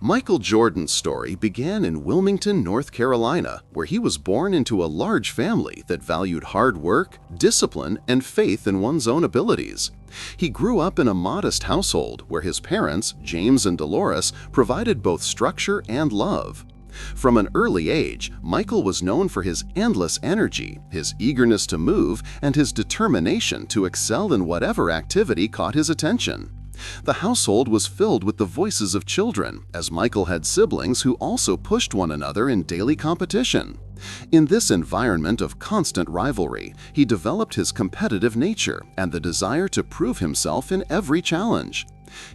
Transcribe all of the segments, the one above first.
Michael Jordan's story began in Wilmington, North Carolina, where he was born into a large family that valued hard work, discipline, and faith in one's own abilities. He grew up in a modest household where his parents, James and Dolores, provided both structure and love. From an early age, Michael was known for his endless energy, his eagerness to move, and his determination to excel in whatever activity caught his attention. The household was filled with the voices of children, as Michael had siblings who also pushed one another in daily competition. In this environment of constant rivalry, he developed his competitive nature and the desire to prove himself in every challenge.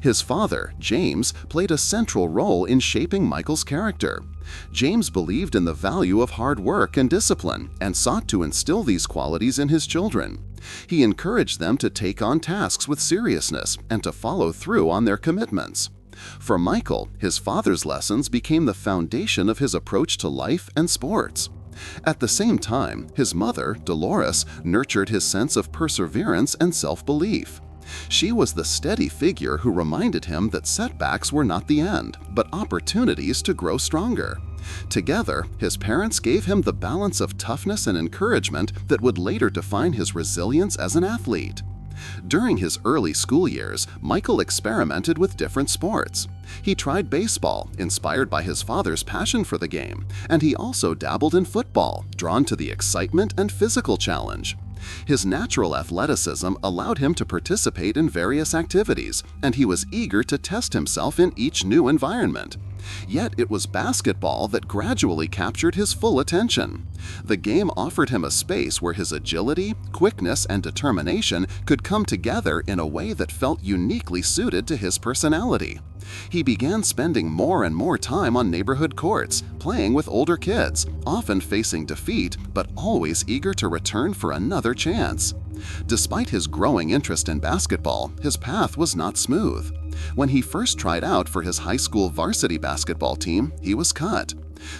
His father, James, played a central role in shaping Michael's character. James believed in the value of hard work and discipline and sought to instill these qualities in his children. He encouraged them to take on tasks with seriousness and to follow through on their commitments. For Michael, his father's lessons became the foundation of his approach to life and sports. At the same time, his mother, Dolores, nurtured his sense of perseverance and self-belief. She was the steady figure who reminded him that setbacks were not the end, but opportunities to grow stronger. Together, his parents gave him the balance of toughness and encouragement that would later define his resilience as an athlete. During his early school years, Michael experimented with different sports. He tried baseball, inspired by his father's passion for the game, and he also dabbled in football, drawn to the excitement and physical challenge. His natural athleticism allowed him to participate in various activities, and he was eager to test himself in each new environment. Yet it was basketball that gradually captured his full attention. The game offered him a space where his agility, quickness, and determination could come together in a way that felt uniquely suited to his personality. He began spending more and more time on neighborhood courts, playing with older kids, often facing defeat, but always eager to return for another chance. Despite his growing interest in basketball, his path was not smooth. When he first tried out for his high school varsity basketball team, he was cut.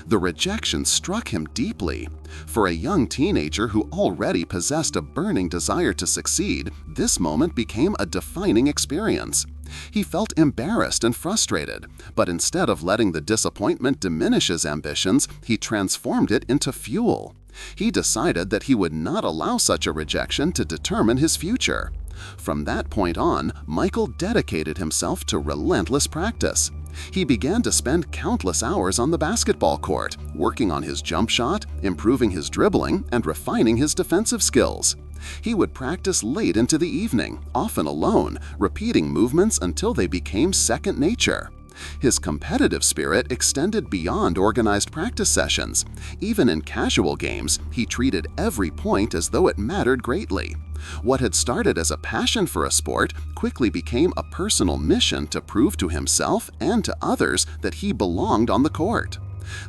The rejection struck him deeply. For a young teenager who already possessed a burning desire to succeed, this moment became a defining experience. He felt embarrassed and frustrated, but instead of letting the disappointment diminish his ambitions, he transformed it into fuel. He decided that he would not allow such a rejection to determine his future. From that point on, Michael dedicated himself to relentless practice. He began to spend countless hours on the basketball court, working on his jump shot, improving his dribbling, and refining his defensive skills. He would practice late into the evening, often alone, repeating movements until they became second nature. His competitive spirit extended beyond organized practice sessions. Even in casual games, he treated every point as though it mattered greatly. What had started as a passion for a sport quickly became a personal mission to prove to himself and to others that he belonged on the court.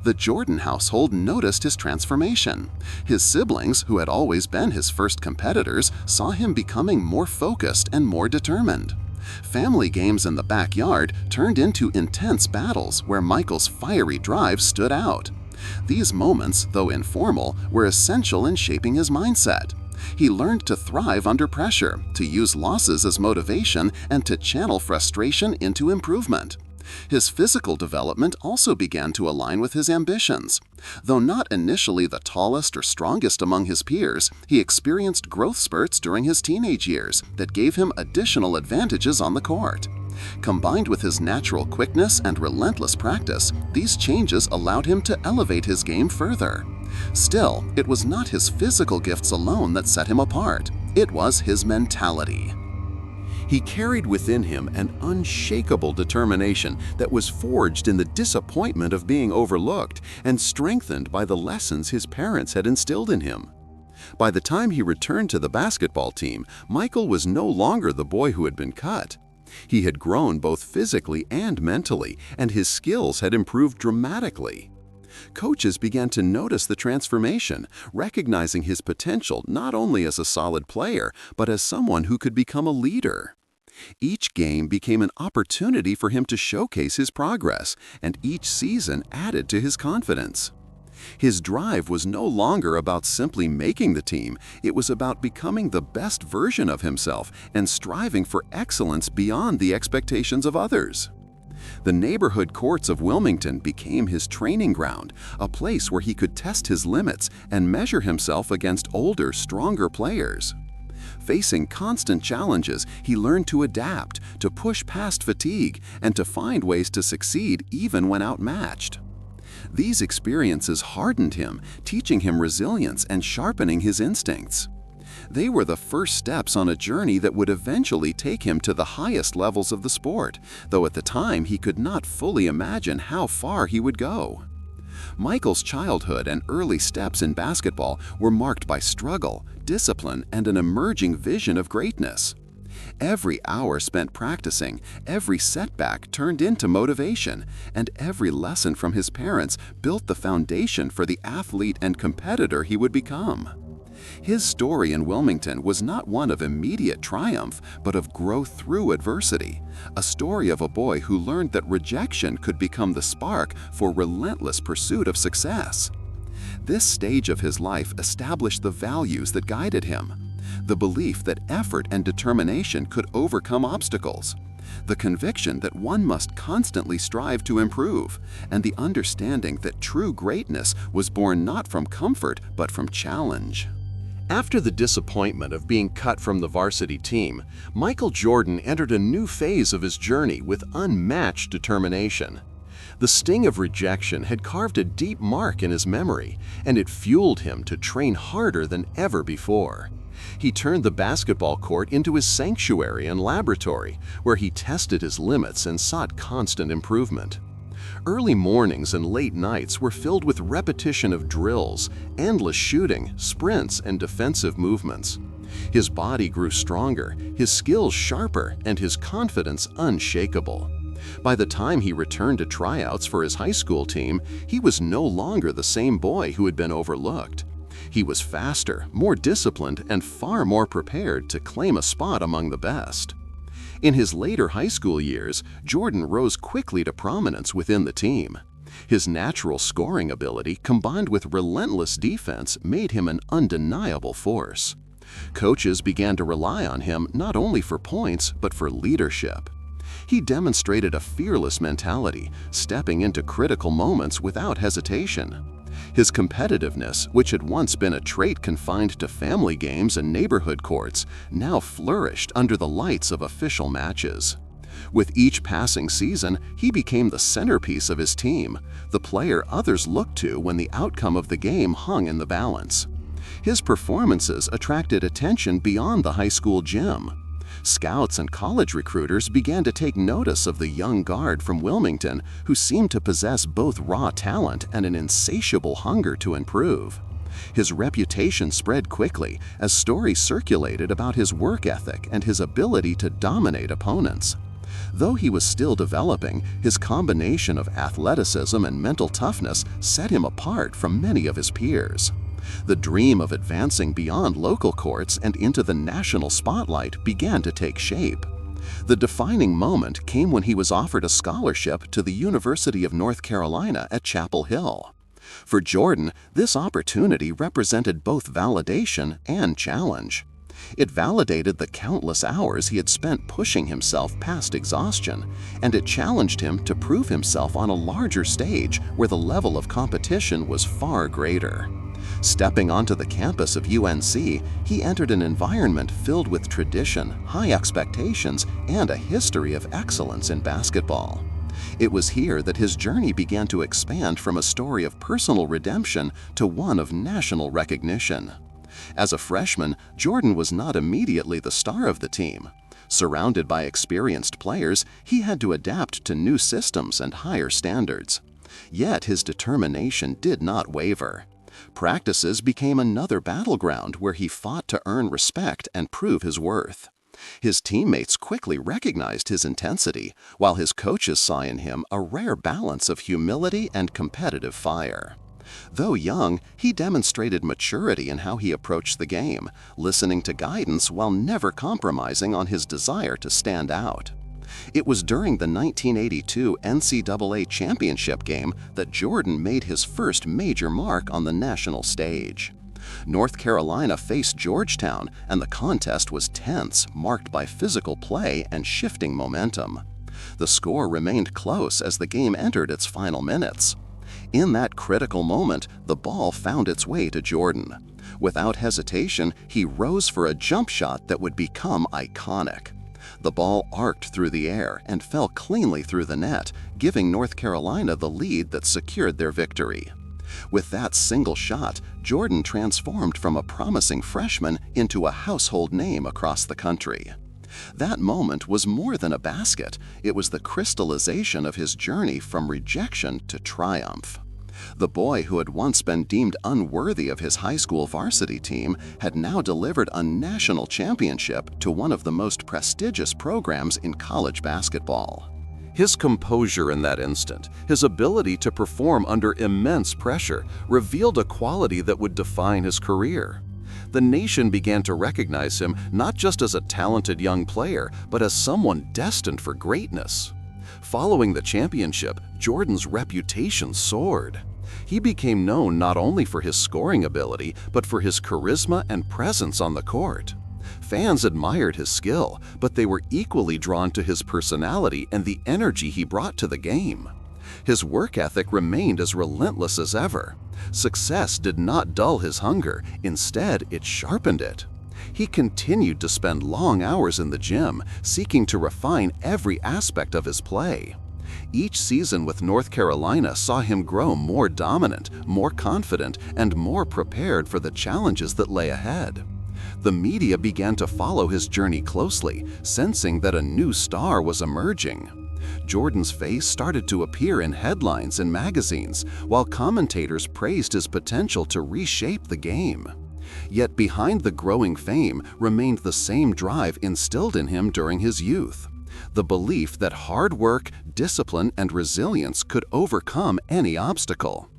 The Jordan household noticed his transformation. His siblings, who had always been his first competitors, saw him becoming more focused and more determined. Family games in the backyard turned into intense battles where Michael's fiery drive stood out. These moments, though informal, were essential in shaping his mindset. He learned to thrive under pressure, to use losses as motivation, and to channel frustration into improvement. His physical development also began to align with his ambitions. Though not initially the tallest or strongest among his peers, he experienced growth spurts during his teenage years that gave him additional advantages on the court. Combined with his natural quickness and relentless practice, these changes allowed him to elevate his game further. Still, it was not his physical gifts alone that set him apart. It was his mentality. He carried within him an unshakable determination that was forged in the disappointment of being overlooked and strengthened by the lessons his parents had instilled in him. By the time he returned to the basketball team, Michael was no longer the boy who had been cut. He had grown both physically and mentally, and his skills had improved dramatically. Coaches began to notice the transformation, recognizing his potential not only as a solid player, but as someone who could become a leader. Each game became an opportunity for him to showcase his progress, and each season added to his confidence. His drive was no longer about simply making the team, it was about becoming the best version of himself and striving for excellence beyond the expectations of others. The neighborhood courts of Wilmington became his training ground, a place where he could test his limits and measure himself against older, stronger players. Facing constant challenges, he learned to adapt, to push past fatigue, and to find ways to succeed even when outmatched. These experiences hardened him, teaching him resilience and sharpening his instincts. They were the first steps on a journey that would eventually take him to the highest levels of the sport, though at the time he could not fully imagine how far he would go. Michael's childhood and early steps in basketball were marked by struggle, discipline, and an emerging vision of greatness. Every hour spent practicing, every setback turned into motivation, and every lesson from his parents built the foundation for the athlete and competitor he would become. His story in Wilmington was not one of immediate triumph, but of growth through adversity, a story of a boy who learned that rejection could become the spark for relentless pursuit of success. This stage of his life established the values that guided him, the belief that effort and determination could overcome obstacles, the conviction that one must constantly strive to improve, and the understanding that true greatness was born not from comfort but from challenge. After the disappointment of being cut from the varsity team, Michael Jordan entered a new phase of his journey with unmatched determination. The sting of rejection had carved a deep mark in his memory, and it fueled him to train harder than ever before. He turned the basketball court into his sanctuary and laboratory, where he tested his limits and sought constant improvement. Early mornings and late nights were filled with repetition of drills, endless shooting, sprints, and defensive movements. His body grew stronger, his skills sharper, and his confidence unshakable. By the time he returned to tryouts for his high school team, he was no longer the same boy who had been overlooked. He was faster, more disciplined, and far more prepared to claim a spot among the best. In his later high school years, Jordan rose quickly to prominence within the team. His natural scoring ability combined with relentless defense made him an undeniable force. Coaches began to rely on him not only for points but for leadership. He demonstrated a fearless mentality, stepping into critical moments without hesitation. His competitiveness, which had once been a trait confined to family games and neighborhood courts, now flourished under the lights of official matches. With each passing season, he became the centerpiece of his team, the player others looked to when the outcome of the game hung in the balance. His performances attracted attention beyond the high school gym. Scouts and college recruiters began to take notice of the young guard from Wilmington who seemed to possess both raw talent and an insatiable hunger to improve. His reputation spread quickly as stories circulated about his work ethic and his ability to dominate opponents. Though he was still developing, his combination of athleticism and mental toughness set him apart from many of his peers. The dream of advancing beyond local courts and into the national spotlight began to take shape. The defining moment came when he was offered a scholarship to the University of North Carolina at Chapel Hill. For Jordan, this opportunity represented both validation and challenge. It validated the countless hours he had spent pushing himself past exhaustion, and it challenged him to prove himself on a larger stage where the level of competition was far greater. Stepping onto the campus of UNC, he entered an environment filled with tradition, high expectations, and a history of excellence in basketball. It was here that his journey began to expand from a story of personal redemption to one of national recognition. As a freshman, Jordan was not immediately the star of the team. Surrounded by experienced players, he had to adapt to new systems and higher standards. Yet his determination did not waver. Practices became another battleground where he fought to earn respect and prove his worth. His teammates quickly recognized his intensity, while his coaches saw in him a rare balance of humility and competitive fire. Though young, he demonstrated maturity in how he approached the game, listening to guidance while never compromising on his desire to stand out. It was during the 1982 NCAA championship game that Jordan made his first major mark on the national stage. North Carolina faced Georgetown, and the contest was tense, marked by physical play and shifting momentum. The score remained close as the game entered its final minutes. In that critical moment, the ball found its way to Jordan. Without hesitation, he rose for a jump shot that would become iconic. The ball arced through the air and fell cleanly through the net, giving North Carolina the lead that secured their victory. With that single shot, Jordan transformed from a promising freshman into a household name across the country. That moment was more than a basket. It was the crystallization of his journey from rejection to triumph. The boy who had once been deemed unworthy of his high school varsity team had now delivered a national championship to one of the most prestigious programs in college basketball. His composure in that instant, his ability to perform under immense pressure, revealed a quality that would define his career. The nation began to recognize him not just as a talented young player, but as someone destined for greatness. Following the championship, Jordan's reputation soared. He became known not only for his scoring ability, but for his charisma and presence on the court. Fans admired his skill, but they were equally drawn to his personality and the energy he brought to the game. His work ethic remained as relentless as ever. Success did not dull his hunger, instead it sharpened it. He continued to spend long hours in the gym, seeking to refine every aspect of his play. Each season with North Carolina saw him grow more dominant, more confident, and more prepared for the challenges that lay ahead. The media began to follow his journey closely, sensing that a new star was emerging. Jordan's face started to appear in headlines and magazines, while commentators praised his potential to reshape the game. Yet behind the growing fame remained the same drive instilled in him during his youth. The belief that hard work, discipline, and resilience could overcome any obstacle.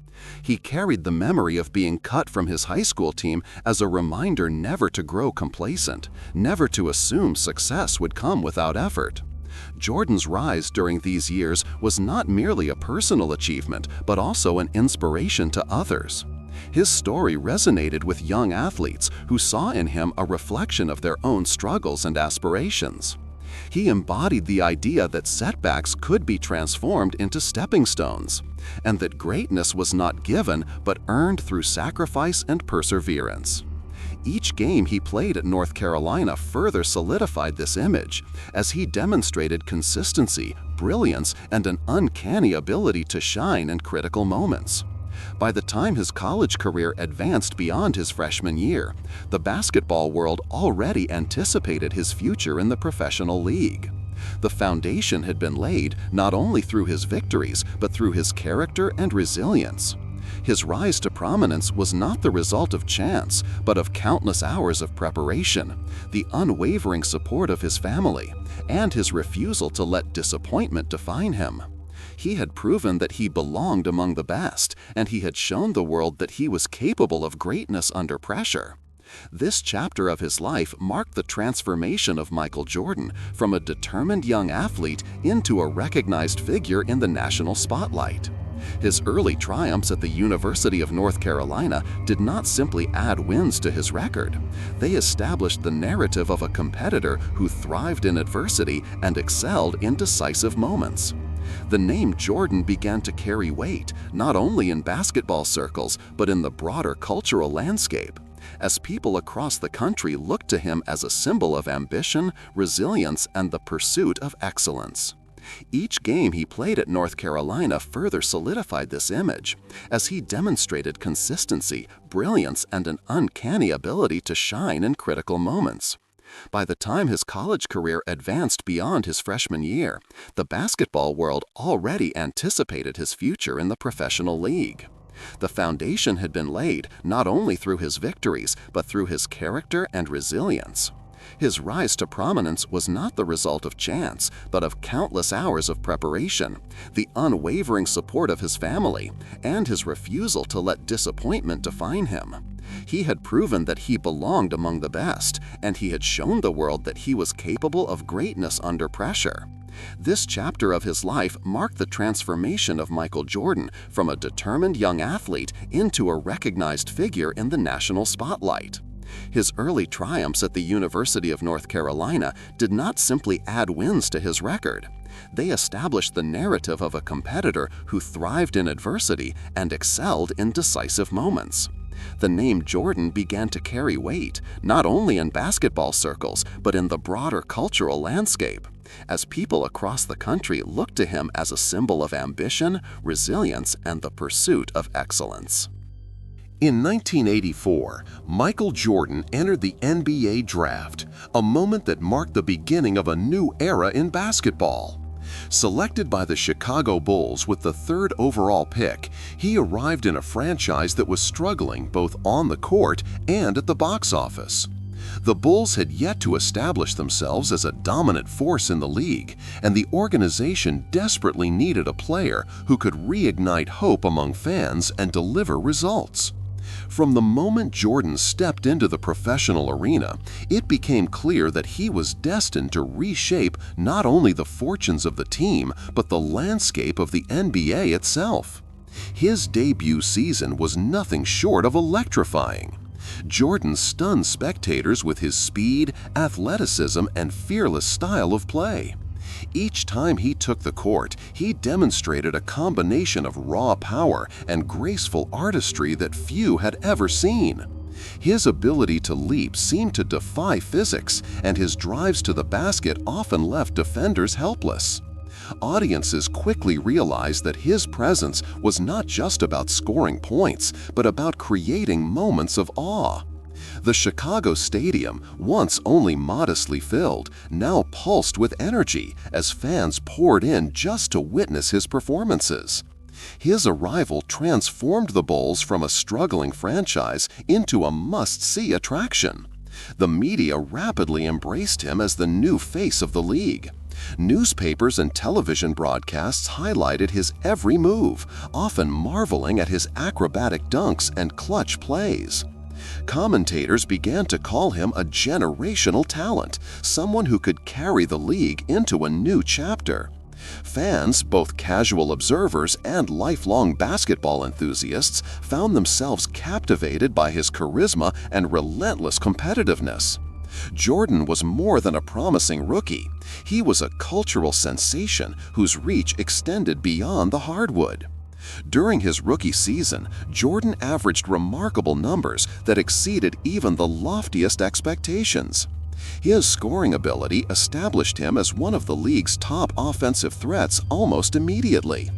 He carried the memory of being cut from his high school team as a reminder never to grow complacent, never to assume success would come without effort. Jordan's rise during these years was not merely a personal achievement, but also an inspiration to others. His story resonated with young athletes who saw in him a reflection of their own struggles and aspirations. He embodied the idea that setbacks could be transformed into stepping stones, and that greatness was not given but earned through sacrifice and perseverance. Each game he played at North Carolina further solidified this image, as he demonstrated consistency, brilliance, and an uncanny ability to shine in critical moments. By the time his college career advanced beyond his freshman year, the basketball world already anticipated his future in the professional league. The foundation had been laid not only through his victories, but through his character and resilience. His rise to prominence was not the result of chance, but of countless hours of preparation, the unwavering support of his family, and his refusal to let disappointment define him. He had proven that he belonged among the best, and he had shown the world that he was capable of greatness under pressure. This chapter of his life marked the transformation of Michael Jordan from a determined young athlete into a recognized figure in the national spotlight. His early triumphs at the University of North Carolina did not simply add wins to his record. They established the narrative of a competitor who thrived in adversity and excelled in decisive moments. The name Jordan began to carry weight, not only in basketball circles, but in the broader cultural landscape, as people across the country looked to him as a symbol of ambition, resilience, and the pursuit of excellence. Each game he played at North Carolina further solidified this image, as he demonstrated consistency, brilliance, and an uncanny ability to shine in critical moments. By the time his college career advanced beyond his freshman year, the basketball world already anticipated his future in the professional league. The foundation had been laid not only through his victories, but through his character and resilience. His rise to prominence was not the result of chance, but of countless hours of preparation, the unwavering support of his family, and his refusal to let disappointment define him. He had proven that he belonged among the best, and he had shown the world that he was capable of greatness under pressure. This chapter of his life marked the transformation of Michael Jordan from a determined young athlete into a recognized figure in the national spotlight. His early triumphs at the University of North Carolina did not simply add wins to his record. They established the narrative of a competitor who thrived in adversity and excelled in decisive moments. The name Jordan began to carry weight, not only in basketball circles, but in the broader cultural landscape, as people across the country looked to him as a symbol of ambition, resilience, and the pursuit of excellence. In 1984, Michael Jordan entered the NBA draft, a moment that marked the beginning of a new era in basketball. Selected by the Chicago Bulls with the 3rd overall pick, he arrived in a franchise that was struggling both on the court and at the box office. The Bulls had yet to establish themselves as a dominant force in the league, and the organization desperately needed a player who could reignite hope among fans and deliver results. From the moment Jordan stepped into the professional arena, it became clear that he was destined to reshape not only the fortunes of the team, but the landscape of the NBA itself. His debut season was nothing short of electrifying. Jordan stunned spectators with his speed, athleticism, and fearless style of play. Each time he took the court, he demonstrated a combination of raw power and graceful artistry that few had ever seen. His ability to leap seemed to defy physics, and his drives to the basket often left defenders helpless. Audiences quickly realized that his presence was not just about scoring points, but about creating moments of awe. The Chicago Stadium, once only modestly filled, now pulsed with energy as fans poured in just to witness his performances. His arrival transformed the Bulls from a struggling franchise into a must-see attraction. The media rapidly embraced him as the new face of the league. Newspapers and television broadcasts highlighted his every move, often marveling at his acrobatic dunks and clutch plays. Commentators began to call him a generational talent, someone who could carry the league into a new chapter. Fans, both casual observers and lifelong basketball enthusiasts, found themselves captivated by his charisma and relentless competitiveness. Jordan was more than a promising rookie. He was a cultural sensation whose reach extended beyond the hardwood. During his rookie season, Jordan averaged remarkable numbers that exceeded even the loftiest expectations. His scoring ability established him as one of the league's top offensive threats almost immediately.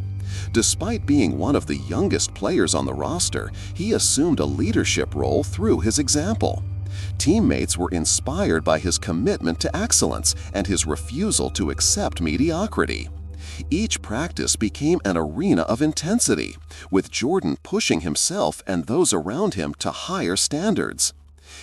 Despite being one of the youngest players on the roster, he assumed a leadership role through his example. Teammates were inspired by his commitment to excellence and his refusal to accept mediocrity. Each practice became an arena of intensity, with Jordan pushing himself and those around him to higher standards.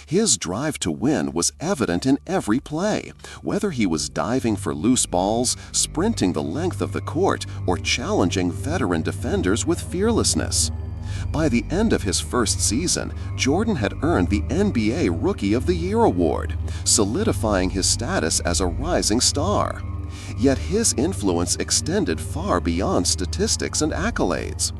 His drive to win was evident in every play, whether he was diving for loose balls, sprinting the length of the court, or challenging veteran defenders with fearlessness. By the end of his first season, Jordan had earned the NBA Rookie of the Year award, solidifying his status as a rising star. Yet his influence extended far beyond statistics and accolades.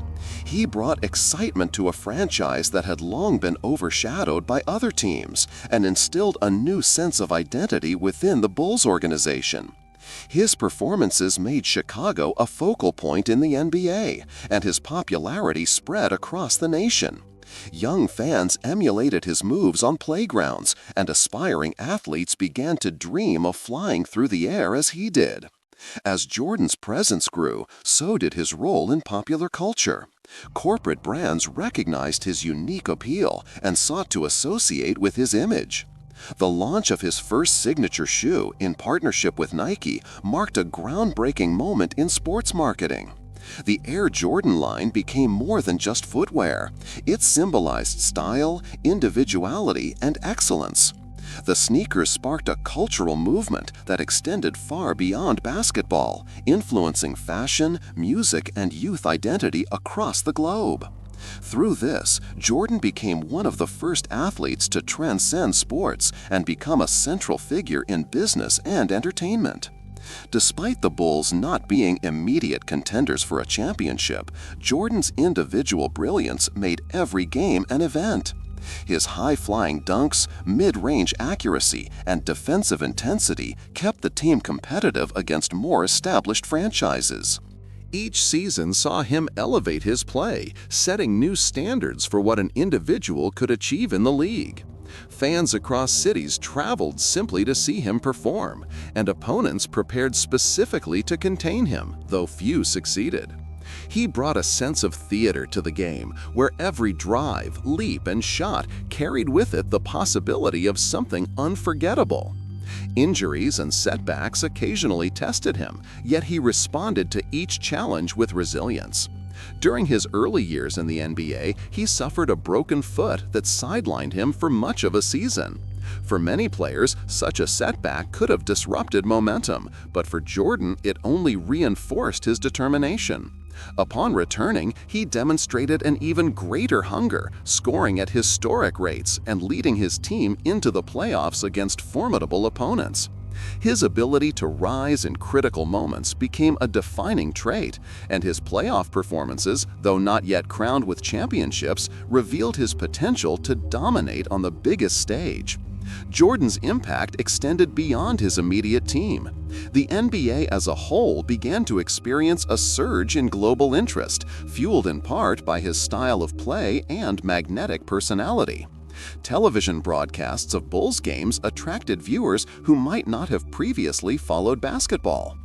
He brought excitement to a franchise that had long been overshadowed by other teams and instilled a new sense of identity within the Bulls organization. His performances made Chicago a focal point in the NBA, and his popularity spread across the nation. Young fans emulated his moves on playgrounds, and aspiring athletes began to dream of flying through the air as he did. As Jordan's presence grew, so did his role in popular culture. Corporate brands recognized his unique appeal and sought to associate with his image. The launch of his first signature shoe in partnership with Nike marked a groundbreaking moment in sports marketing. The Air Jordan line became more than just footwear. It symbolized style, individuality, and excellence. The sneakers sparked a cultural movement that extended far beyond basketball, influencing fashion, music, and youth identity across the globe. Through this, Jordan became one of the first athletes to transcend sports and become a central figure in business and entertainment. Despite the Bulls not being immediate contenders for a championship, Jordan's individual brilliance made every game an event. His high-flying dunks, mid-range accuracy, and defensive intensity kept the team competitive against more established franchises. Each season saw him elevate his play, setting new standards for what an individual could achieve in the league. Fans across cities traveled simply to see him perform, and opponents prepared specifically to contain him, though few succeeded. He brought a sense of theater to the game, where every drive, leap, and shot carried with it the possibility of something unforgettable. Injuries and setbacks occasionally tested him, yet he responded to each challenge with resilience. During his early years in the NBA, he suffered a broken foot that sidelined him for much of a season. For many players, such a setback could have disrupted momentum, but for Jordan, it only reinforced his determination. Upon returning, he demonstrated an even greater hunger, scoring at historic rates and leading his team into the playoffs against formidable opponents. His ability to rise in critical moments became a defining trait, and his playoff performances, though not yet crowned with championships, revealed his potential to dominate on the biggest stage. Jordan's impact extended beyond his immediate team. The NBA as a whole began to experience a surge in global interest, fueled in part by his style of play and magnetic personality. Television broadcasts of Bulls games attracted viewers who might not have previously followed basketball.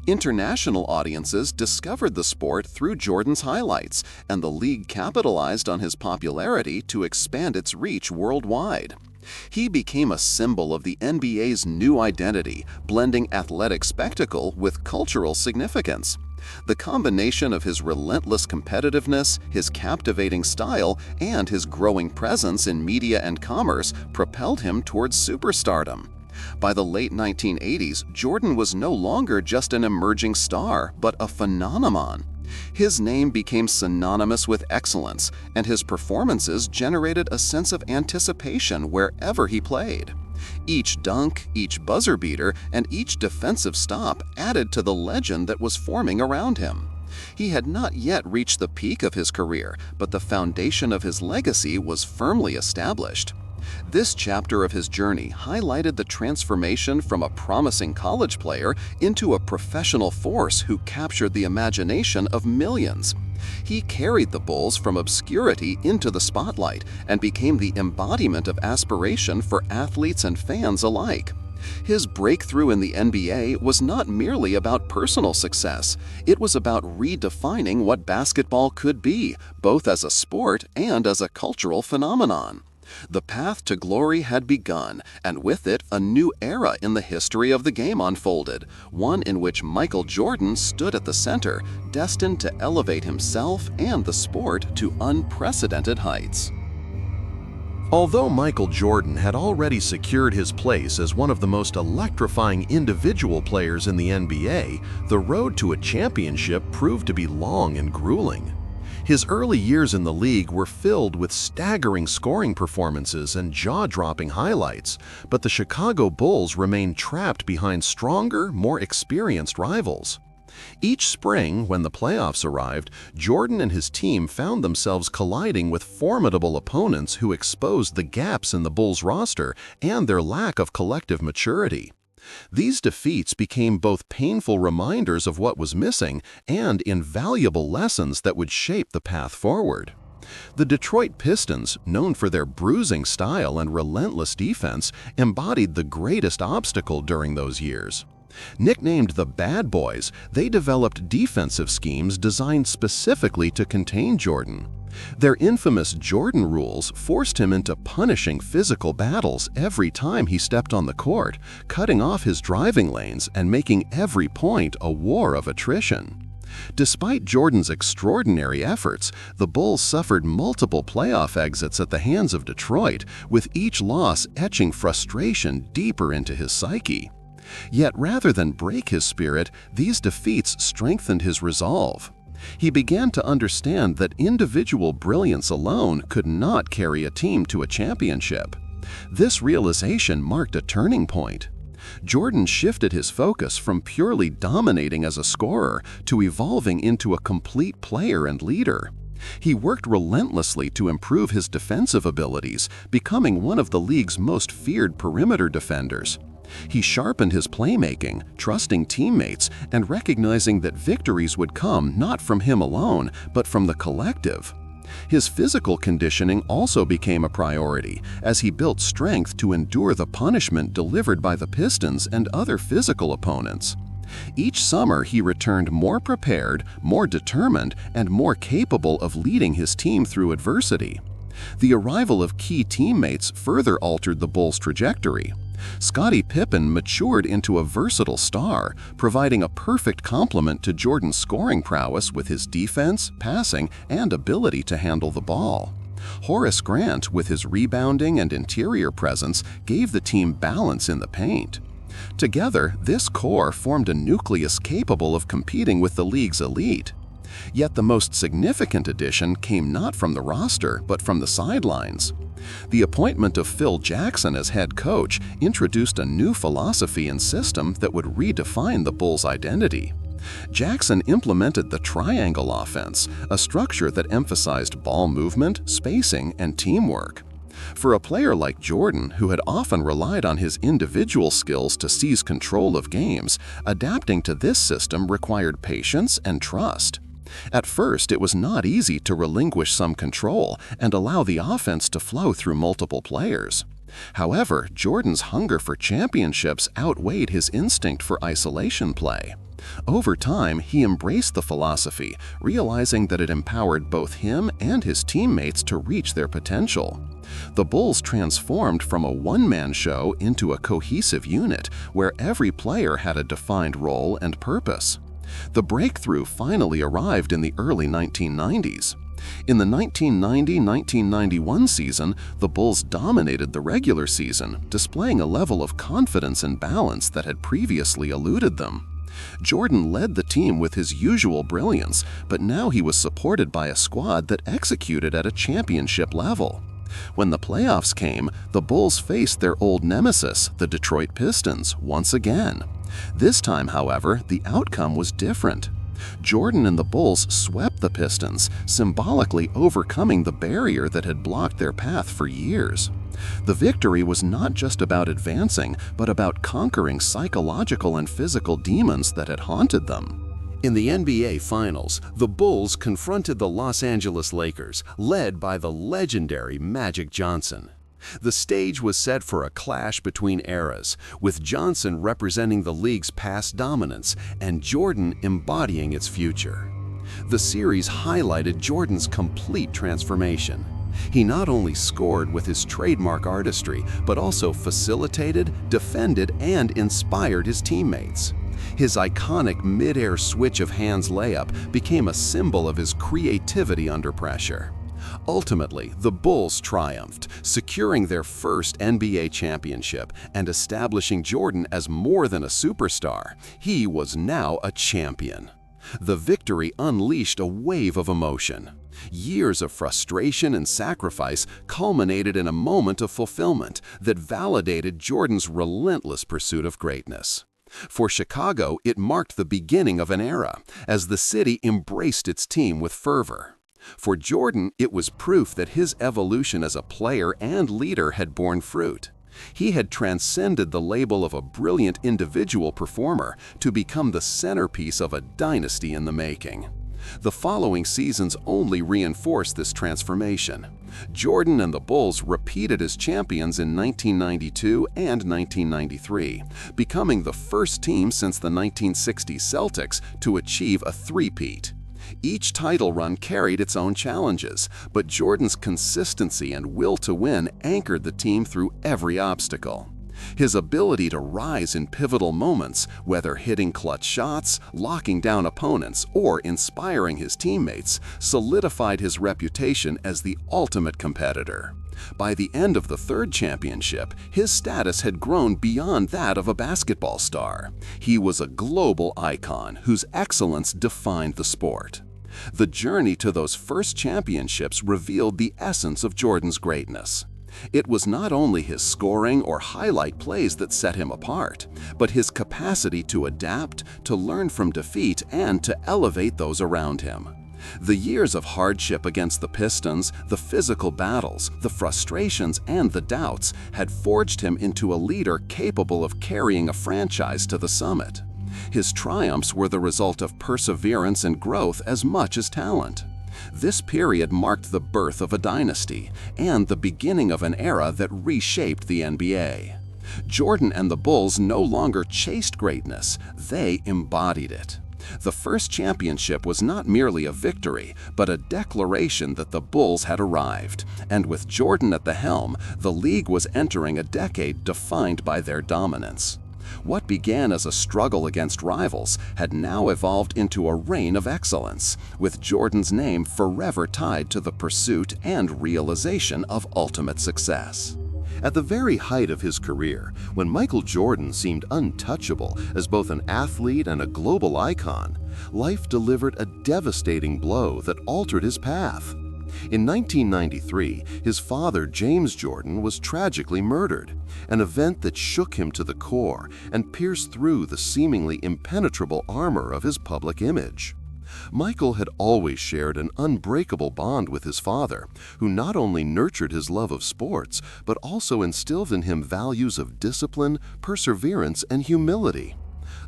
International audiences discovered the sport through Jordan's highlights, and the league capitalized on his popularity to expand its reach worldwide. He became a symbol of the NBA's new identity, blending athletic spectacle with cultural significance. The combination of his relentless competitiveness, his captivating style, and his growing presence in media and commerce propelled him towards superstardom. By the late 1980s, Jordan was no longer just an emerging star, but a phenomenon. His name became synonymous with excellence, and his performances generated a sense of anticipation wherever he played. Each dunk, each buzzer beater, and each defensive stop added to the legend that was forming around him. He had not yet reached the peak of his career, but the foundation of his legacy was firmly established. This chapter of his journey highlighted the transformation from a promising college player into a professional force who captured the imagination of millions. He carried the Bulls from obscurity into the spotlight and became the embodiment of aspiration for athletes and fans alike. His breakthrough in the NBA was not merely about personal success. It was about redefining what basketball could be, both as a sport and as a cultural phenomenon. The path to glory had begun, and with it, a new era in the history of the game unfolded, one in which Michael Jordan stood at the center, destined to elevate himself and the sport to unprecedented heights. Although Michael Jordan had already secured his place as one of the most electrifying individual players in the NBA, the road to a championship proved to be long and grueling. His early years in the league were filled with staggering scoring performances and jaw-dropping highlights, but the Chicago Bulls remained trapped behind stronger, more experienced rivals. Each spring, when the playoffs arrived, Jordan and his team found themselves colliding with formidable opponents who exposed the gaps in the Bulls' roster and their lack of collective maturity. These defeats became both painful reminders of what was missing and invaluable lessons that would shape the path forward. The Detroit Pistons, known for their bruising style and relentless defense, embodied the greatest obstacle during those years. Nicknamed the Bad Boys, they developed defensive schemes designed specifically to contain Jordan. Their infamous Jordan rules forced him into punishing physical battles every time he stepped on the court, cutting off his driving lanes and making every point a war of attrition. Despite Jordan's extraordinary efforts, the Bulls suffered multiple playoff exits at the hands of Detroit, with each loss etching frustration deeper into his psyche. Yet rather than break his spirit, these defeats strengthened his resolve. He began to understand that individual brilliance alone could not carry a team to a championship. This realization marked a turning point. Jordan shifted his focus from purely dominating as a scorer to evolving into a complete player and leader. He worked relentlessly to improve his defensive abilities, becoming one of the league's most feared perimeter defenders. He sharpened his playmaking, trusting teammates, and recognizing that victories would come not from him alone, but from the collective. His physical conditioning also became a priority, as he built strength to endure the punishment delivered by the Pistons and other physical opponents. Each summer, he returned more prepared, more determined, and more capable of leading his team through adversity. The arrival of key teammates further altered the Bulls' trajectory. Scottie Pippen matured into a versatile star, providing a perfect complement to Jordan's scoring prowess with his defense, passing, and ability to handle the ball. Horace Grant, with his rebounding and interior presence, gave the team balance in the paint. Together, this core formed a nucleus capable of competing with the league's elite. Yet the most significant addition came not from the roster, but from the sidelines. The appointment of Phil Jackson as head coach introduced a new philosophy and system that would redefine the Bulls' identity. Jackson implemented the triangle offense, a structure that emphasized ball movement, spacing, and teamwork. For a player like Jordan, who had often relied on his individual skills to seize control of games, adapting to this system required patience and trust. At first, it was not easy to relinquish some control and allow the offense to flow through multiple players. However, Jordan's hunger for championships outweighed his instinct for isolation play. Over time, he embraced the philosophy, realizing that it empowered both him and his teammates to reach their potential. The Bulls transformed from a one-man show into a cohesive unit where every player had a defined role and purpose. The breakthrough finally arrived in the early 1990s. In the 1990-1991 season, the Bulls dominated the regular season, displaying a level of confidence and balance that had previously eluded them. Jordan led the team with his usual brilliance, but now he was supported by a squad that executed at a championship level. When the playoffs came, the Bulls faced their old nemesis, the Detroit Pistons, once again. This time, however, the outcome was different. Jordan and the Bulls swept the Pistons, symbolically overcoming the barrier that had blocked their path for years. The victory was not just about advancing, but about conquering psychological and physical demons that had haunted them. In the NBA Finals, the Bulls confronted the Los Angeles Lakers, led by the legendary Magic Johnson. The stage was set for a clash between eras, with Johnson representing the league's past dominance and Jordan embodying its future. The series highlighted Jordan's complete transformation. He not only scored with his trademark artistry, but also facilitated, defended, and inspired his teammates. His iconic mid-air switch of hands layup became a symbol of his creativity under pressure. Ultimately, the Bulls triumphed, securing their first NBA championship and establishing Jordan as more than a superstar. He was now a champion. The victory unleashed a wave of emotion. Years of frustration and sacrifice culminated in a moment of fulfillment that validated Jordan's relentless pursuit of greatness. For Chicago, it marked the beginning of an era, as the city embraced its team with fervor. For Jordan, it was proof that his evolution as a player and leader had borne fruit. He had transcended the label of a brilliant individual performer to become the centerpiece of a dynasty in the making. The following seasons only reinforced this transformation. Jordan and the Bulls repeated as champions in 1992 and 1993, becoming the first team since the 1960 Celtics to achieve a three-peat. Each title run carried its own challenges, but Jordan's consistency and will to win anchored the team through every obstacle. His ability to rise in pivotal moments, whether hitting clutch shots, locking down opponents, or inspiring his teammates, solidified his reputation as the ultimate competitor. By the end of the third championship, his status had grown beyond that of a basketball star. He was a global icon whose excellence defined the sport. The journey to those first championships revealed the essence of Jordan's greatness. It was not only his scoring or highlight plays that set him apart, but his capacity to adapt, to learn from defeat, and to elevate those around him. The years of hardship against the Pistons, the physical battles, the frustrations, and the doubts had forged him into a leader capable of carrying a franchise to the summit. His triumphs were the result of perseverance and growth as much as talent. This period marked the birth of a dynasty and the beginning of an era that reshaped the NBA. Jordan and the Bulls no longer chased greatness, they embodied it. The first championship was not merely a victory, but a declaration that the Bulls had arrived. And with Jordan at the helm, the league was entering a decade defined by their dominance. What began as a struggle against rivals had now evolved into a reign of excellence, with Jordan's name forever tied to the pursuit and realization of ultimate success. At the very height of his career, when Michael Jordan seemed untouchable as both an athlete and a global icon, life delivered a devastating blow that altered his path. In 1993, his father, James Jordan, was tragically murdered, an event that shook him to the core and pierced through the seemingly impenetrable armor of his public image. Michael had always shared an unbreakable bond with his father, who not only nurtured his love of sports, but also instilled in him values of discipline, perseverance, and humility.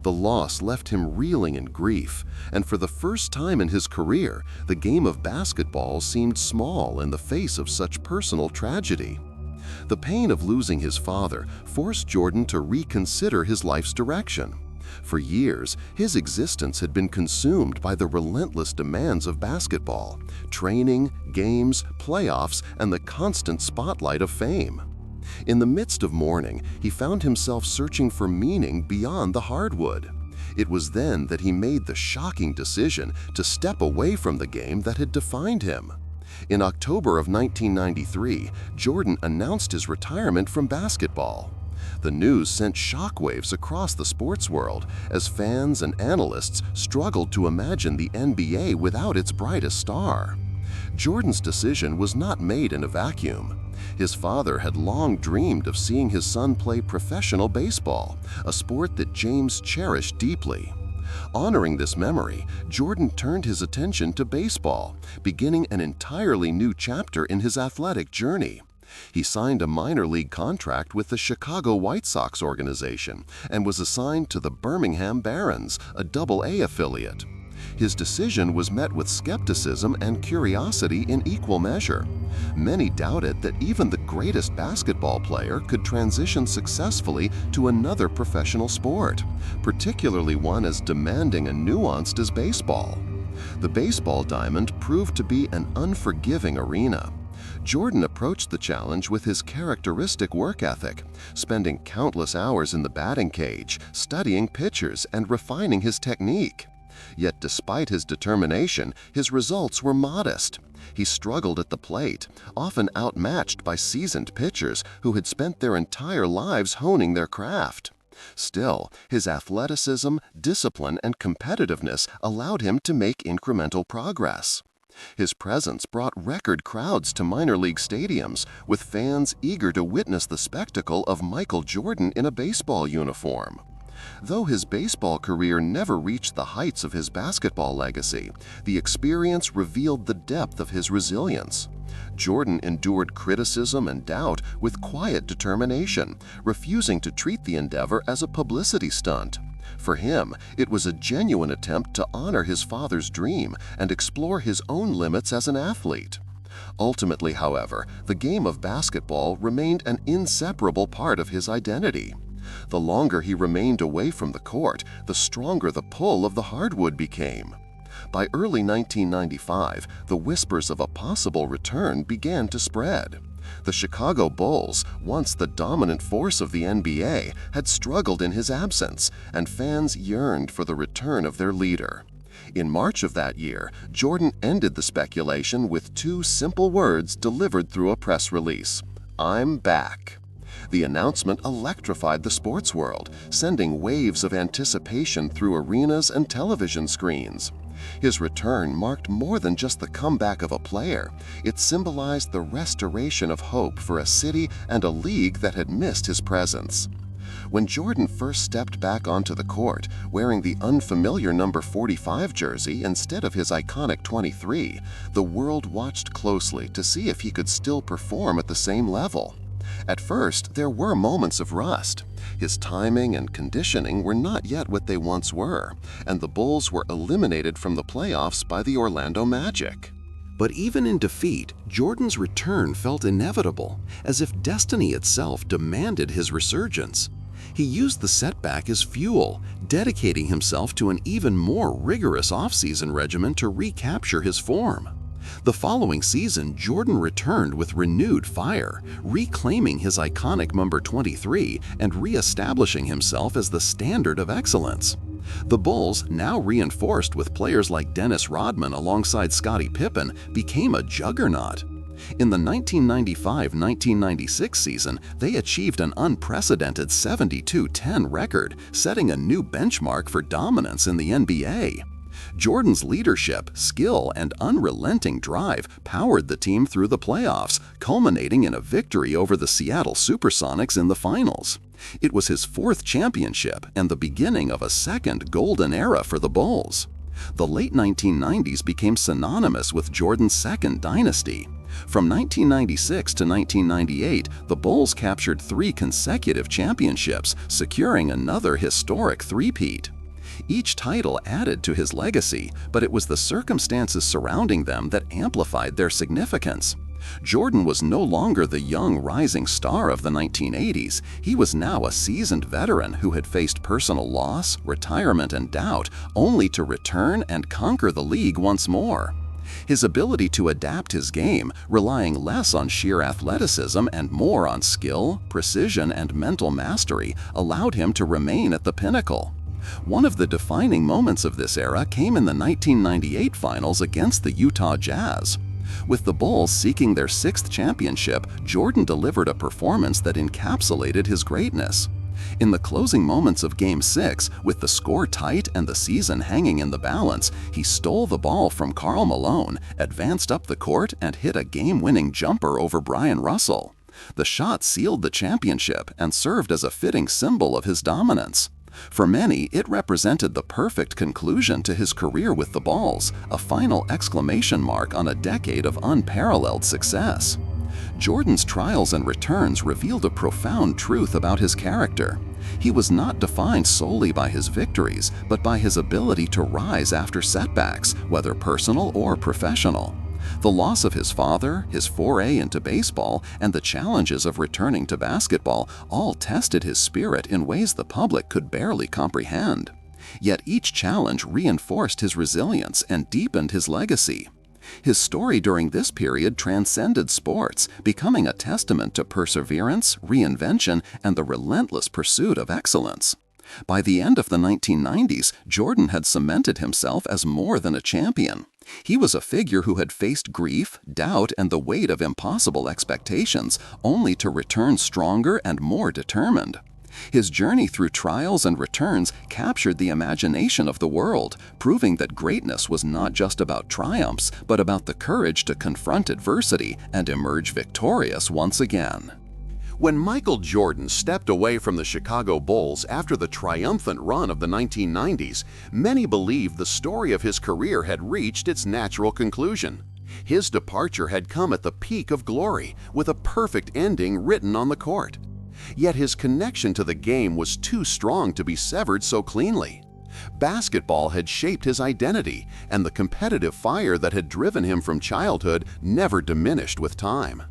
The loss left him reeling in grief, and for the first time in his career, the game of basketball seemed small in the face of such personal tragedy. The pain of losing his father forced Jordan to reconsider his life's direction. For years, his existence had been consumed by the relentless demands of basketball, training, games, playoffs, and the constant spotlight of fame. In the midst of mourning, he found himself searching for meaning beyond the hardwood. It was then that he made the shocking decision to step away from the game that had defined him. In October of 1993, Jordan announced his retirement from basketball. The news sent shockwaves across the sports world as fans and analysts struggled to imagine the NBA without its brightest star. Jordan's decision was not made in a vacuum. His father had long dreamed of seeing his son play professional baseball, a sport that James cherished deeply. Honoring this memory, Jordan turned his attention to baseball, beginning an entirely new chapter in his athletic journey. He signed a minor league contract with the Chicago White Sox organization and was assigned to the Birmingham Barons, a Double-A affiliate. His decision was met with skepticism and curiosity in equal measure. Many doubted that even the greatest basketball player could transition successfully to another professional sport, particularly one as demanding and nuanced as baseball. The baseball diamond proved to be an unforgiving arena. Jordan approached the challenge with his characteristic work ethic, spending countless hours in the batting cage, studying pitchers, and refining his technique. Yet despite his determination, his results were modest. He struggled at the plate, often outmatched by seasoned pitchers who had spent their entire lives honing their craft. Still, his athleticism, discipline, and competitiveness allowed him to make incremental progress. His presence brought record crowds to minor league stadiums, with fans eager to witness the spectacle of Michael Jordan in a baseball uniform. Though his baseball career never reached the heights of his basketball legacy, the experience revealed the depth of his resilience. Jordan endured criticism and doubt with quiet determination, refusing to treat the endeavor as a publicity stunt. For him, it was a genuine attempt to honor his father's dream and explore his own limits as an athlete. Ultimately, however, the game of basketball remained an inseparable part of his identity. The longer he remained away from the court, the stronger the pull of the hardwood became. By early 1995, the whispers of a possible return began to spread. The Chicago Bulls, once the dominant force of the NBA, had struggled in his absence, and fans yearned for the return of their leader. In March of that year, Jordan ended the speculation with two simple words delivered through a press release: "I'm back." The announcement electrified the sports world, sending waves of anticipation through arenas and television screens. His return marked more than just the comeback of a player. It symbolized the restoration of hope for a city and a league that had missed his presence. When Jordan first stepped back onto the court, wearing the unfamiliar number 45 jersey instead of his iconic 23, the world watched closely to see if he could still perform at the same level. At first, there were moments of rust. His timing and conditioning were not yet what they once were, and the Bulls were eliminated from the playoffs by the Orlando Magic. But even in defeat, Jordan's return felt inevitable, as if destiny itself demanded his resurgence. He used the setback as fuel, dedicating himself to an even more rigorous offseason regimen to recapture his form. The following season, Jordan returned with renewed fire, reclaiming his iconic number 23 and re-establishing himself as the standard of excellence. The Bulls, now reinforced with players like Dennis Rodman alongside Scottie Pippen, became a juggernaut. In the 1995-1996 season, they achieved an unprecedented 72-10 record, setting a new benchmark for dominance in the NBA. Jordan's leadership, skill, and unrelenting drive powered the team through the playoffs, culminating in a victory over the Seattle Supersonics in the finals. It was his fourth championship and the beginning of a second golden era for the Bulls. The late 1990s became synonymous with Jordan's second dynasty. From 1996 to 1998, the Bulls captured 3 consecutive championships, securing another historic three-peat. Each title added to his legacy, but it was the circumstances surrounding them that amplified their significance. Jordan was no longer the young rising star of the 1980s. He was now a seasoned veteran who had faced personal loss, retirement, and doubt, only to return and conquer the league once more. His ability to adapt his game, relying less on sheer athleticism and more on skill, precision, and mental mastery, allowed him to remain at the pinnacle. One of the defining moments of this era came in the 1998 finals against the Utah Jazz. With the Bulls seeking their 6th championship, Jordan delivered a performance that encapsulated his greatness. In the closing moments of Game 6, with the score tight and the season hanging in the balance, he stole the ball from Karl Malone, advanced up the court, and hit a game-winning jumper over Brian Russell. The shot sealed the championship and served as a fitting symbol of his dominance. For many, it represented the perfect conclusion to his career with the Bulls, a final exclamation mark on a decade of unparalleled success. Jordan's trials and returns revealed a profound truth about his character. He was not defined solely by his victories, but by his ability to rise after setbacks, whether personal or professional. The loss of his father, his foray into baseball, and the challenges of returning to basketball all tested his spirit in ways the public could barely comprehend. Yet each challenge reinforced his resilience and deepened his legacy. His story during this period transcended sports, becoming a testament to perseverance, reinvention, and the relentless pursuit of excellence. By the end of the 1990s, Jordan had cemented himself as more than a champion. He was a figure who had faced grief, doubt, and the weight of impossible expectations, only to return stronger and more determined. His journey through trials and returns captured the imagination of the world, proving that greatness was not just about triumphs, but about the courage to confront adversity and emerge victorious once again. When Michael Jordan stepped away from the Chicago Bulls after the triumphant run of the 1990s, many believed the story of his career had reached its natural conclusion. His departure had come at the peak of glory, with a perfect ending written on the court. Yet his connection to the game was too strong to be severed so cleanly. Basketball had shaped his identity, and the competitive fire that had driven him from childhood never diminished with time.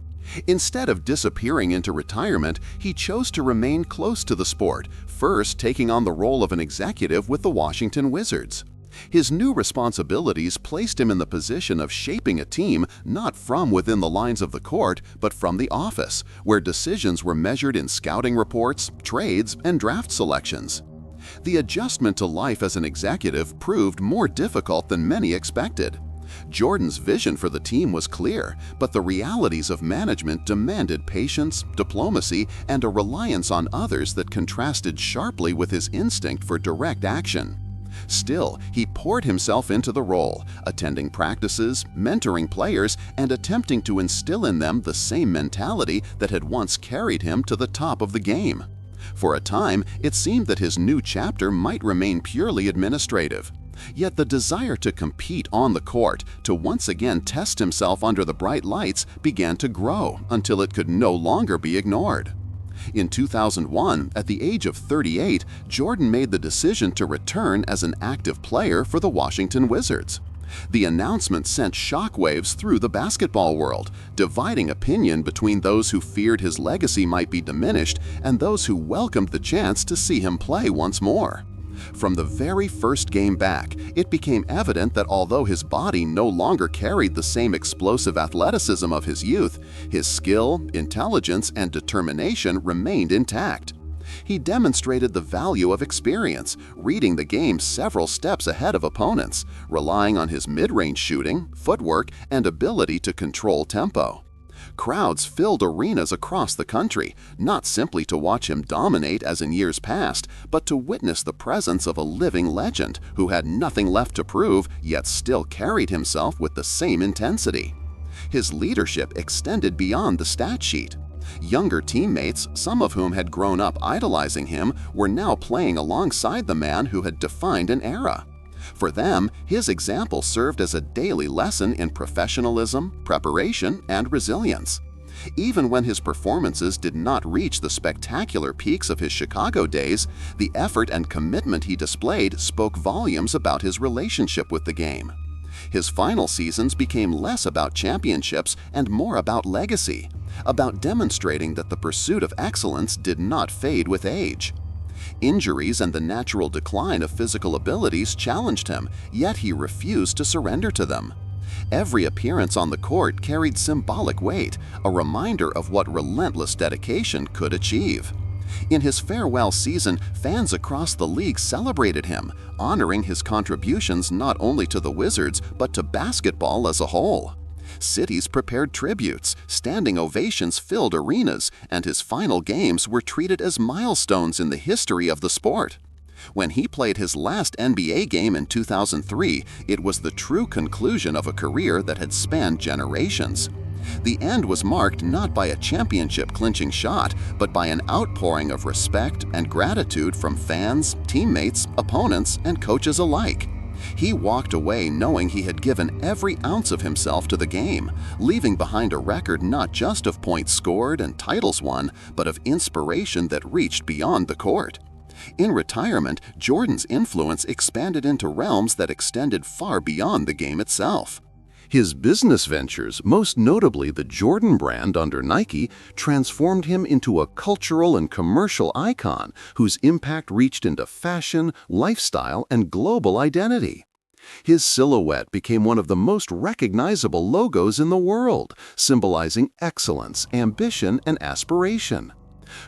Instead of disappearing into retirement, he chose to remain close to the sport, first taking on the role of an executive with the Washington Wizards. His new responsibilities placed him in the position of shaping a team not from within the lines of the court, but from the office, where decisions were measured in scouting reports, trades, and draft selections. The adjustment to life as an executive proved more difficult than many expected. Jordan's vision for the team was clear, but the realities of management demanded patience, diplomacy, and a reliance on others that contrasted sharply with his instinct for direct action. Still, he poured himself into the role, attending practices, mentoring players, and attempting to instill in them the same mentality that had once carried him to the top of the game. For a time, it seemed that his new chapter might remain purely administrative. Yet the desire to compete on the court, to once again test himself under the bright lights, began to grow until it could no longer be ignored. In 2001, at the age of 38, Jordan made the decision to return as an active player for the Washington Wizards. The announcement sent shockwaves through the basketball world, dividing opinion between those who feared his legacy might be diminished and those who welcomed the chance to see him play once more. From the very first game back, it became evident that although his body no longer carried the same explosive athleticism of his youth, his skill, intelligence, and determination remained intact. He demonstrated the value of experience, reading the game several steps ahead of opponents, relying on his mid-range shooting, footwork, and ability to control tempo. Crowds filled arenas across the country, not simply to watch him dominate as in years past, but to witness the presence of a living legend who had nothing left to prove, yet still carried himself with the same intensity. His leadership extended beyond the stat sheet. Younger teammates, some of whom had grown up idolizing him, were now playing alongside the man who had defined an era. For them, his example served as a daily lesson in professionalism, preparation, and resilience. Even when his performances did not reach the spectacular peaks of his Chicago days, the effort and commitment he displayed spoke volumes about his relationship with the game. His final seasons became less about championships and more about legacy, about demonstrating that the pursuit of excellence did not fade with age. Injuries and the natural decline of physical abilities challenged him, yet he refused to surrender to them. Every appearance on the court carried symbolic weight, a reminder of what relentless dedication could achieve. In his farewell season, fans across the league celebrated him, honoring his contributions not only to the Wizards but to basketball as a whole. Cities prepared tributes, standing ovations filled arenas, and his final games were treated as milestones in the history of the sport. When he played his last NBA game in 2003, it was the true conclusion of a career that had spanned generations. The end was marked not by a championship-clinching shot, but by an outpouring of respect and gratitude from fans, teammates, opponents, and coaches alike. He walked away knowing he had given every ounce of himself to the game, leaving behind a record not just of points scored and titles won, but of inspiration that reached beyond the court. In retirement, Jordan's influence expanded into realms that extended far beyond the game itself. His business ventures, most notably the Jordan brand under Nike, transformed him into a cultural and commercial icon whose impact reached into fashion, lifestyle, and global identity. His silhouette became one of the most recognizable logos in the world, symbolizing excellence, ambition, and aspiration.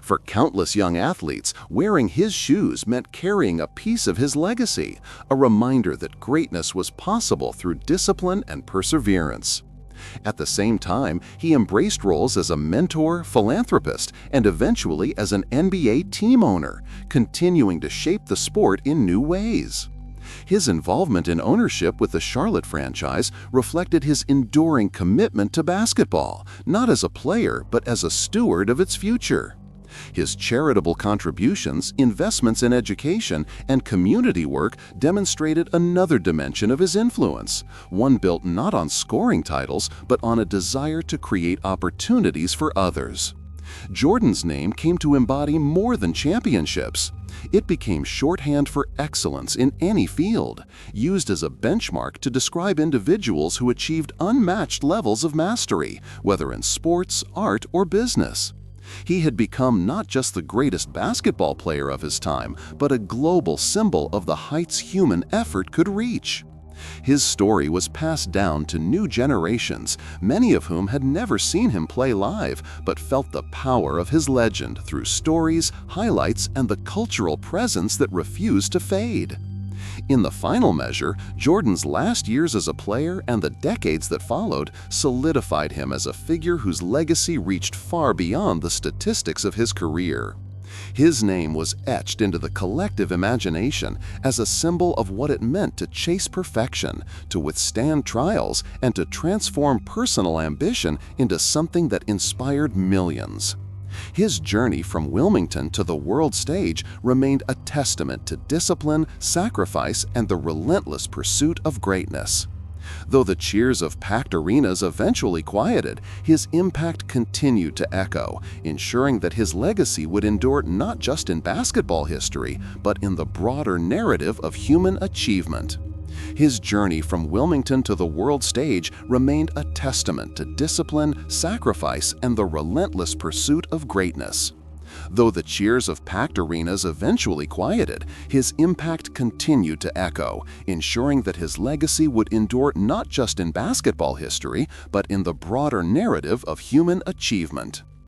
For countless young athletes, wearing his shoes meant carrying a piece of his legacy, a reminder that greatness was possible through discipline and perseverance. At the same time, he embraced roles as a mentor, philanthropist, and eventually as an NBA team owner, continuing to shape the sport in new ways. His involvement in ownership with the Charlotte franchise reflected his enduring commitment to basketball, not as a player but as a steward of its future. His charitable contributions, investments in education, and community work demonstrated another dimension of his influence, one built not on scoring titles, but on a desire to create opportunities for others. Jordan's name came to embody more than championships. It became shorthand for excellence in any field, used as a benchmark to describe individuals who achieved unmatched levels of mastery, whether in sports, art, or business. He had become not just the greatest basketball player of his time, but a global symbol of the heights human effort could reach. His story was passed down to new generations, many of whom had never seen him play live, but felt the power of his legend through stories, highlights, and the cultural presence that refused to fade. In the final measure, Jordan's last years as a player and the decades that followed solidified him as a figure whose legacy reached far beyond the statistics of his career. His name was etched into the collective imagination as a symbol of what it meant to chase perfection, to withstand trials, and to transform personal ambition into something that inspired millions. His journey from Wilmington to the world stage remained a testament to discipline, sacrifice, and the relentless pursuit of greatness. Though the cheers of packed arenas eventually quieted, his impact continued to echo, ensuring that his legacy would endure not just in basketball history, but in the broader narrative of human achievement. His journey from Wilmington to the world stage remained a testament to discipline, sacrifice, and the relentless pursuit of greatness. Though the cheers of packed arenas eventually quieted, his impact continued to echo, ensuring that his legacy would endure not just in basketball history, but in the broader narrative of human achievement.